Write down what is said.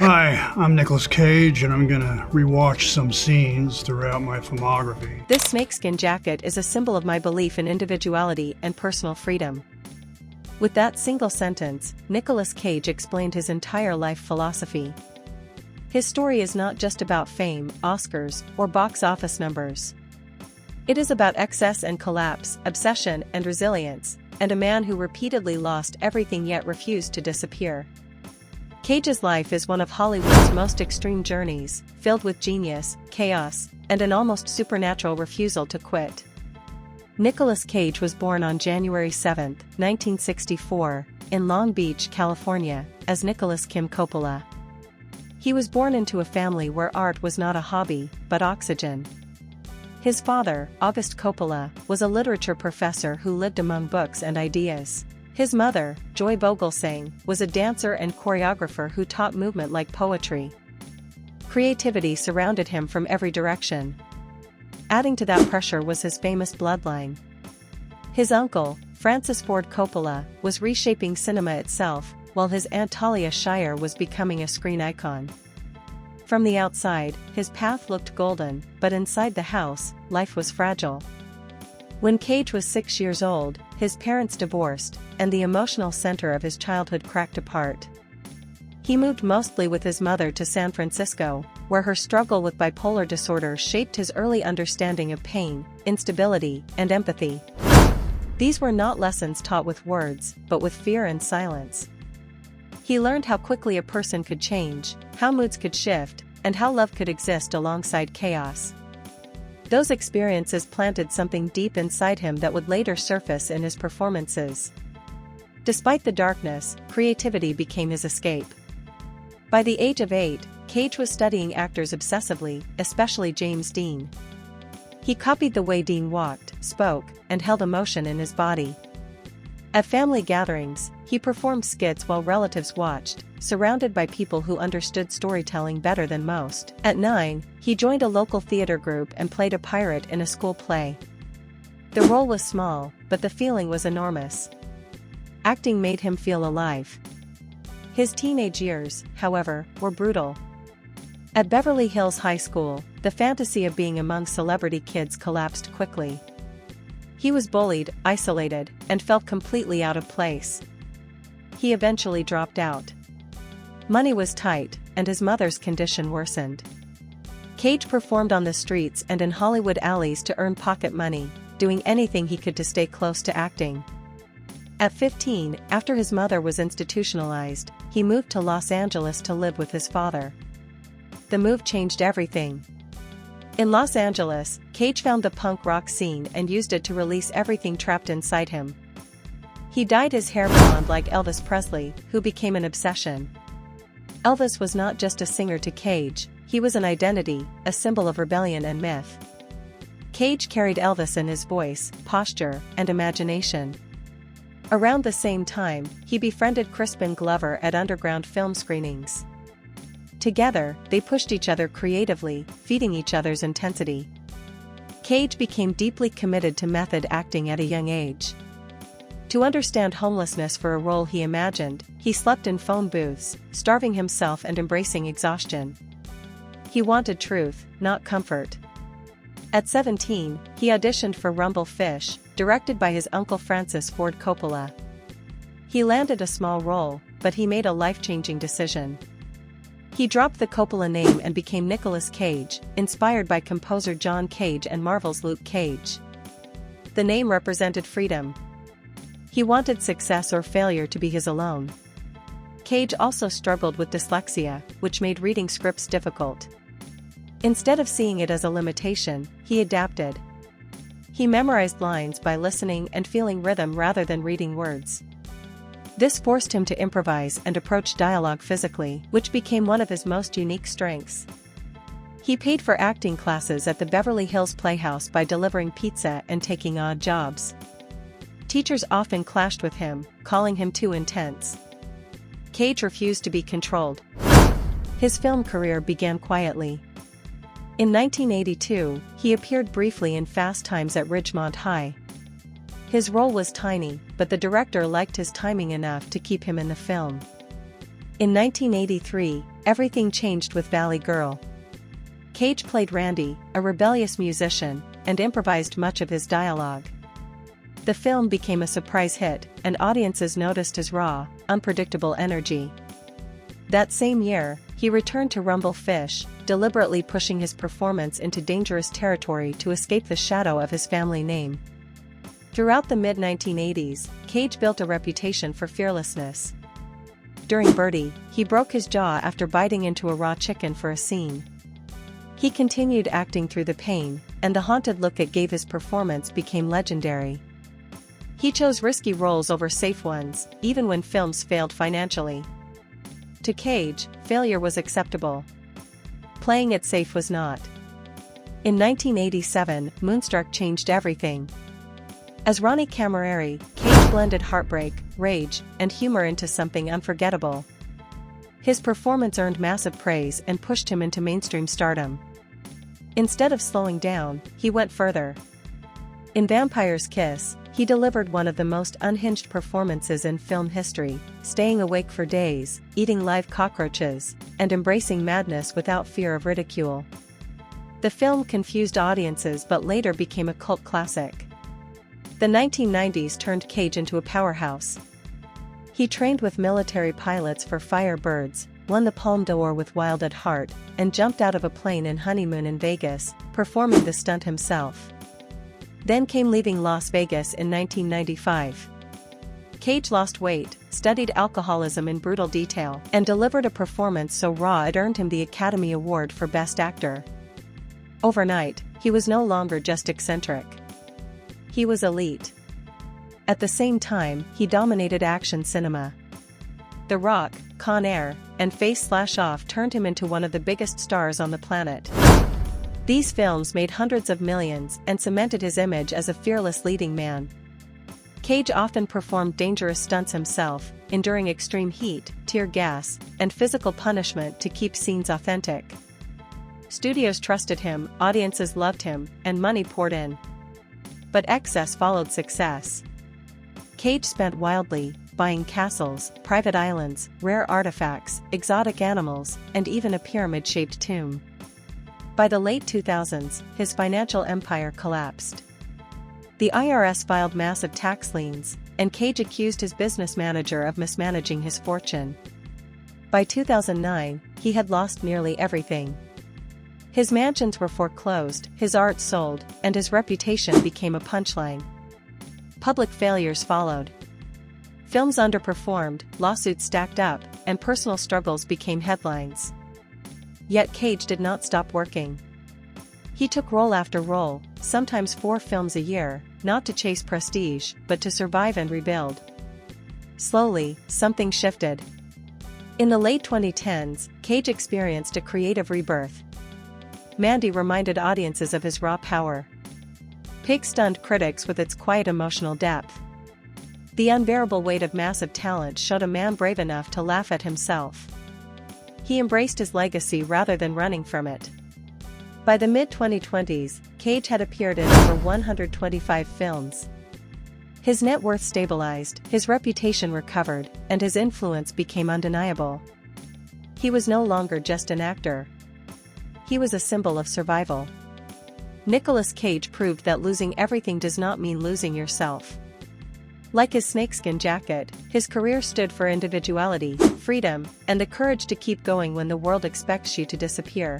Hi, I'm Nicolas Cage, and I'm gonna rewatch some scenes throughout my filmography. This snakeskin jacket is a symbol of my belief in individuality and personal freedom. With that single sentence, Nicolas Cage explained his entire life philosophy. His story is not just about fame, Oscars, or box office numbers. It is about excess and collapse, obsession and resilience, and a man who repeatedly lost everything yet refused to disappear. Cage's life is one of Hollywood's most extreme journeys, filled with genius, chaos, and an almost supernatural refusal to quit. Nicolas Cage was born on January 7, 1964, in Long Beach, California, as Nicholas Kim Coppola. He was born into a family where art was not a hobby, but oxygen. His father, August Coppola, was a literature professor who lived among books and ideas. His mother, Joy Vogelsang, was a dancer and choreographer who taught movement like poetry. Creativity surrounded him from every direction. Adding to that pressure was his famous bloodline. His uncle, Francis Ford Coppola, was reshaping cinema itself, while his aunt Talia Shire was becoming a screen icon. From the outside, his path looked golden, but inside the house, life was fragile. When Cage was 6 years old, his parents divorced, and the emotional center of his childhood cracked apart. He moved mostly with his mother to San Francisco, where her struggle with bipolar disorder shaped his early understanding of pain, instability, and empathy. These were not lessons taught with words, but with fear and silence. He learned how quickly a person could change, how moods could shift, and how love could exist alongside chaos. Those experiences planted something deep inside him that would later surface in his performances. Despite the darkness, creativity became his escape. By the age of 8, Cage was studying actors obsessively, especially James Dean. He copied the way Dean walked, spoke, and held emotion in his body. At family gatherings, he performed skits while relatives watched, surrounded by people who understood storytelling better than most. At 9, he joined a local theater group and played a pirate in a school play. The role was small, but the feeling was enormous. Acting made him feel alive. His teenage years, however, were brutal. At Beverly Hills High School, the fantasy of being among celebrity kids collapsed quickly. He was bullied, isolated, and felt completely out of place. He eventually dropped out. Money was tight, and his mother's condition worsened. Cage performed on the streets and in Hollywood alleys to earn pocket money, doing anything he could to stay close to acting. At 15, after his mother was institutionalized, he moved to Los Angeles to live with his father. The move changed everything. In Los Angeles, Cage found the punk rock scene and used it to release everything trapped inside him. He dyed his hair blonde like Elvis Presley, who became an obsession. Elvis was not just a singer to Cage, he was an identity, a symbol of rebellion and myth. Cage carried Elvis in his voice, posture, and imagination. Around the same time, he befriended Crispin Glover at underground film screenings. Together, they pushed each other creatively, feeding each other's intensity. Cage became deeply committed to method acting at a young age. To understand homelessness for a role he imagined, he slept in phone booths, starving himself and embracing exhaustion. He wanted truth, not comfort. At 17, he auditioned for Rumble Fish, directed by his uncle Francis Ford Coppola. He landed a small role, but he made a life-changing decision. He dropped the Coppola name and became Nicolas Cage, inspired by composer John Cage and Marvel's Luke Cage. The name represented freedom. He wanted success or failure to be his alone. Cage also struggled with dyslexia, which made reading scripts difficult. Instead of seeing it as a limitation, he adapted. He memorized lines by listening and feeling rhythm rather than reading words. This forced him to improvise and approach dialogue physically, which became one of his most unique strengths. He paid for acting classes at the Beverly Hills Playhouse by delivering pizza and taking odd jobs. Teachers often clashed with him, calling him too intense. Cage refused to be controlled. His film career began quietly. In 1982, he appeared briefly in Fast Times at Ridgemont High. His role was tiny, but the director liked his timing enough to keep him in the film. In 1983, Everything changed with Valley Girl. Cage played Randy, a rebellious musician, and improvised much of his dialogue. The film became a surprise hit, and audiences noticed his raw, unpredictable energy. That same year, he returned to Rumble Fish, deliberately pushing his performance into dangerous territory to escape the shadow of his family name. Throughout the mid-1980s, Cage built a reputation for fearlessness. During Birdie, he broke his jaw after biting into a raw chicken for a scene. He continued acting through the pain, and the haunted look it gave his performance became legendary. He chose risky roles over safe ones, even when films failed financially. To Cage, failure was acceptable. Playing it safe was not. In 1987, Moonstruck changed everything. As Ronnie Camilleri, Cage blended heartbreak, rage, and humor into something unforgettable. His performance earned massive praise and pushed him into mainstream stardom. Instead of slowing down, he went further. In Vampire's Kiss, he delivered one of the most unhinged performances in film history, staying awake for days, eating live cockroaches, and embracing madness without fear of ridicule. The film confused audiences but later became a cult classic. The 1990s turned Cage into a powerhouse. He trained with military pilots for Firebirds, won the Palme d'Or with Wild at Heart, and jumped out of a plane in Honeymoon in Vegas, performing the stunt himself. Then came Leaving Las Vegas in 1995. Cage lost weight, studied alcoholism in brutal detail, and delivered a performance so raw it earned him the Academy Award for Best Actor. Overnight, he was no longer just eccentric. He was elite. At the same time, he dominated action cinema. The Rock, Con Air, and Face Slash Off turned him into one of the biggest stars on the planet. These films made hundreds of millions and cemented his image as a fearless leading man. Cage often performed dangerous stunts himself, enduring extreme heat, tear gas, and physical punishment to keep scenes authentic. Studios trusted him, audiences loved him, and money poured in. But excess followed success. Cage spent wildly, buying castles, private islands, rare artifacts, exotic animals, and even a pyramid-shaped tomb. By the late 2000s, his financial empire collapsed. The IRS filed massive tax liens, and Cage accused his business manager of mismanaging his fortune. By 2009, he had lost nearly everything. His mansions were foreclosed, his art sold, and his reputation became a punchline. Public failures followed. Films underperformed, lawsuits stacked up, and personal struggles became headlines. Yet Cage did not stop working. He took role after role, sometimes 4 films a year, not to chase prestige, but to survive and rebuild. Slowly, something shifted. In the late 2010s, Cage experienced a creative rebirth. Mandy reminded audiences of his raw power. Pig stunned critics with its quiet emotional depth. The unbearable weight of massive talent showed a man brave enough to laugh at himself. He embraced his legacy rather than running from it. By the mid-2020s, Cage had appeared in over 125 films. His net worth stabilized, his reputation recovered, and his influence became undeniable. He was no longer just an actor. He was a symbol of survival. Nicolas Cage proved that losing everything does not mean losing yourself. Like his snakeskin jacket, his career stood for individuality, freedom, and the courage to keep going when the world expects you to disappear.